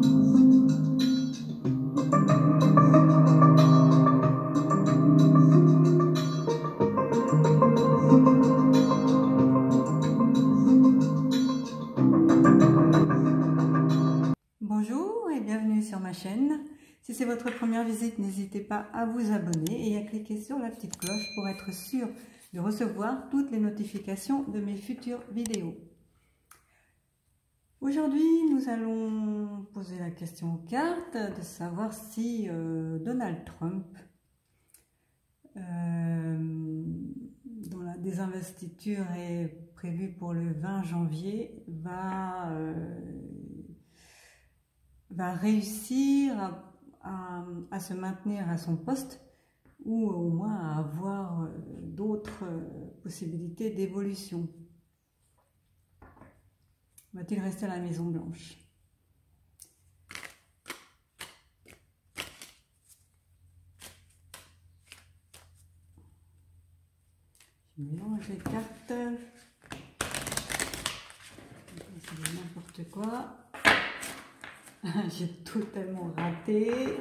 Bonjour et bienvenue sur ma chaîne. Si c'est votre première visite, n'hésitez pas à vous abonner et à cliquer sur la petite cloche pour être sûr de recevoir toutes les notifications de mes futures vidéos. Aujourd'hui, nous allons poser la question aux cartes de savoir si Donald Trump, dont la désinvestiture est prévue pour le 20 janvier, va réussir à se maintenir à son poste ou au moins à avoir d'autres possibilités d'évolution. Va-t-il rester à la Maison Blanche? Je mélange les cartes. C'est n'importe quoi. J'ai totalement raté.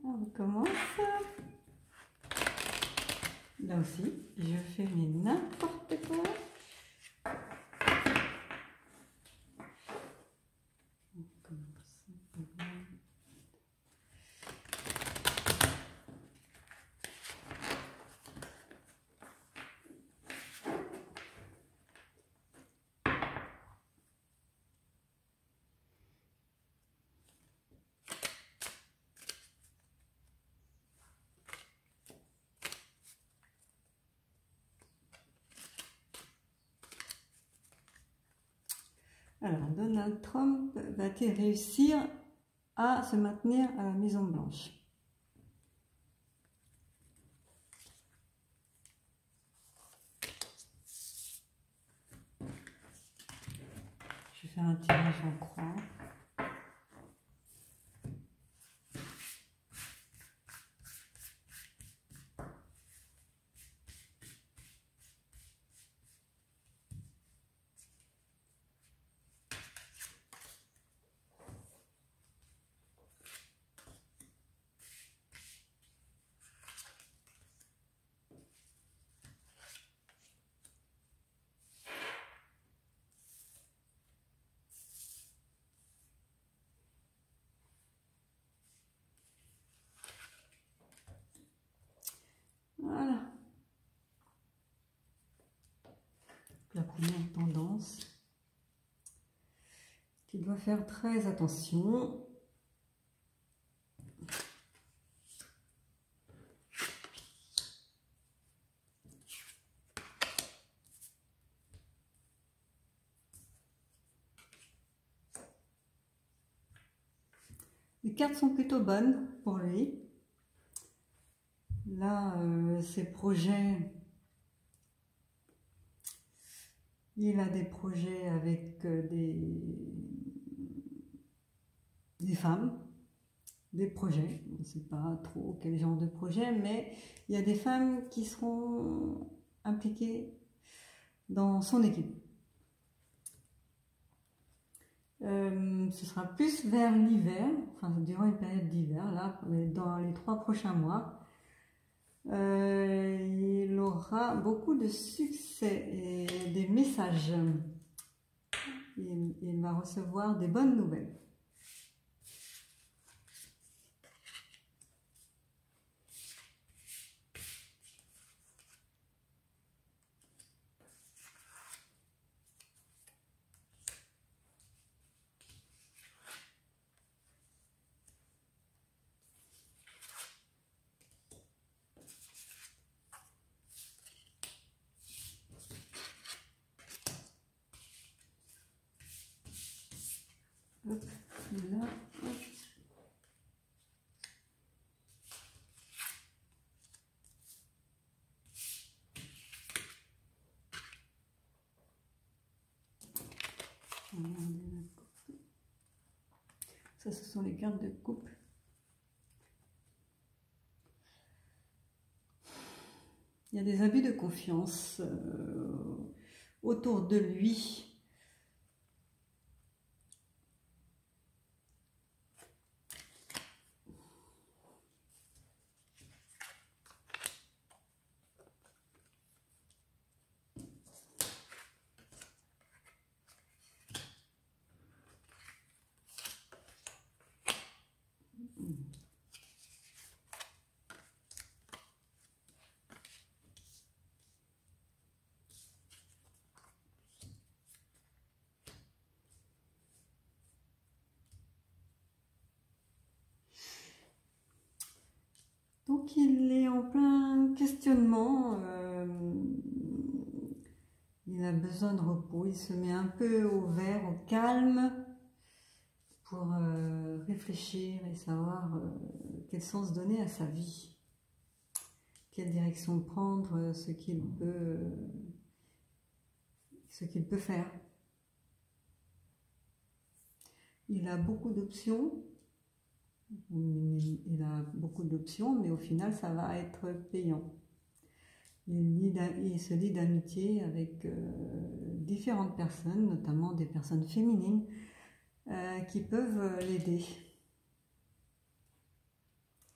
On recommence. Là aussi, je fais mais n'importe quoi. On recommence. Alors, Donald Trump va-t-il réussir à se maintenir à la Maison Blanche? Je vais faire un tirage en croix. Voilà. La première tendance. Il doit faire très attention. Les cartes sont plutôt bonnes pour lui. Là, ses projets, il a des projets avec des femmes, des projets. On ne sait pas trop quel genre de projet, mais il y a des femmes qui seront impliquées dans son équipe. Ce sera plus vers l'hiver, enfin durant une période d'hiver, là, dans les 3 prochains mois. Il aura beaucoup de succès et des messages. Il va recevoir des bonnes nouvelles. Hop, là, hop. Ça, ce sont les cartes de coupe. Il y a des abus de confiance autour de lui. Donc il est en plein questionnement, il a besoin de repos, il se met un peu au vert, au calme, pour réfléchir et savoir quel sens donner à sa vie, quelle direction prendre, ce qu'il peut faire. Il a beaucoup d'options, mais au final ça va être payant. Il se lie d'amitié avec différentes personnes, notamment des personnes féminines, qui peuvent l'aider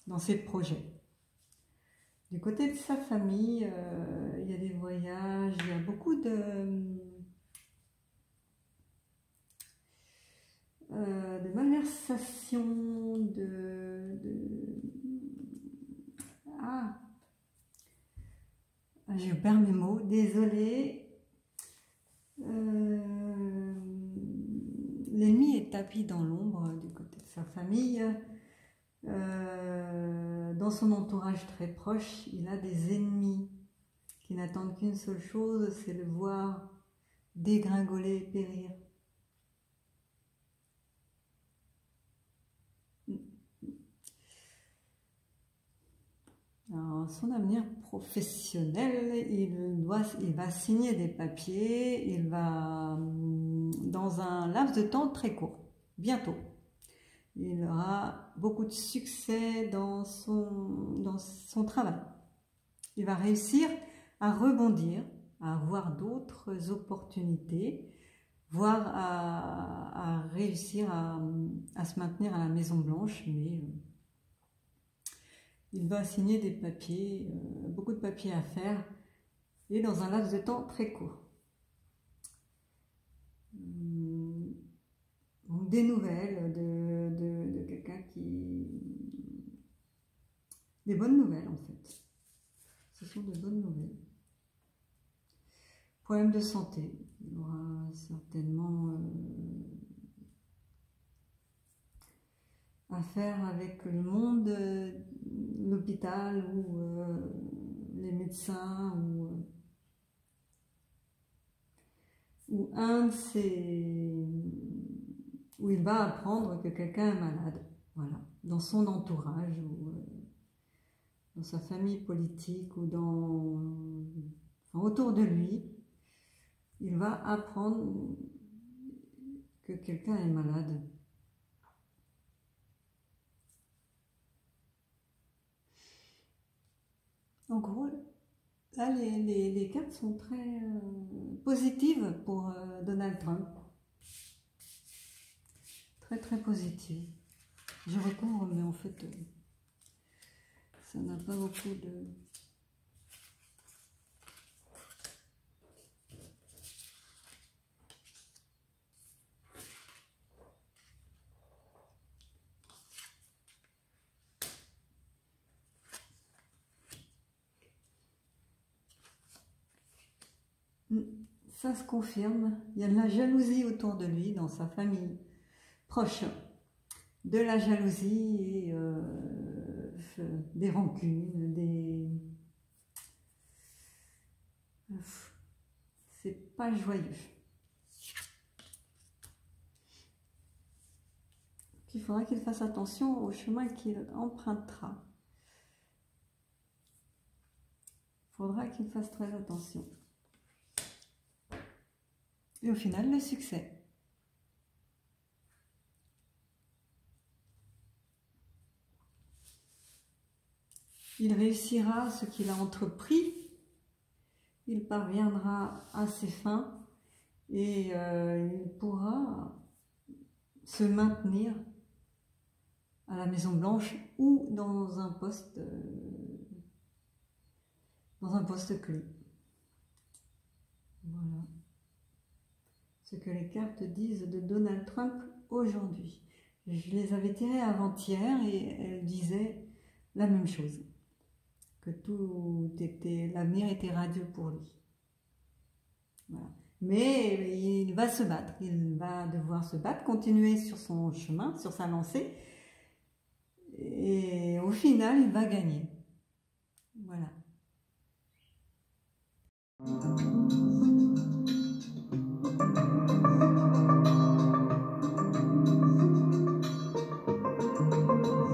dans ses projets. Du côté de sa famille, il y a des voyages, il y a beaucoup de malversations, Ah, je perds mes mots, désolée. L'ennemi est tapis dans l'ombre du côté de sa famille. Dans son entourage très proche, il a des ennemis qui n'attendent qu'une seule chose, c'est le voir dégringoler, périr. Alors, son avenir professionnel, il va signer des papiers, il va dans un laps de temps très court, bientôt. Il aura beaucoup de succès dans son travail. Il va réussir à rebondir, à avoir d'autres opportunités, voire à réussir à se maintenir à la Maison Blanche, mais il va signer des papiers, beaucoup de papiers à faire, et dans un laps de temps très court. Donc des nouvelles de quelqu'un qui... Des bonnes nouvelles en fait. Ce sont de bonnes nouvelles. Problème de santé. Il aura certainement affaire avec le monde, l'hôpital ou les médecins ou où il va apprendre que quelqu'un est malade, voilà, dans son entourage ou dans sa famille politique ou autour de lui, il va apprendre que quelqu'un est malade. En gros, là, les cartes sont très positives pour Donald Trump. Très, très positives. Je recouvre, mais en fait, ça n'a pas beaucoup de... Ça se confirme, il y a de la jalousie autour de lui, dans sa famille proche. De la jalousie et des rancunes, c'est pas joyeux. Il faudra qu'il fasse attention au chemin qu'il empruntera. Il faudra qu'il fasse très attention. Et au final, le succès. Il réussira ce qu'il a entrepris, il parviendra à ses fins et il pourra se maintenir à la Maison Blanche ou dans un poste clé. Voilà ce que les cartes disent de Donald Trump aujourd'hui. Je les avais tirées avant-hier et elles disaient la même chose, que l'avenir était radieux pour lui. Voilà. Mais il va se battre, il va devoir se battre, continuer sur son chemin, sur sa lancée, et au final, il va gagner. Voilà.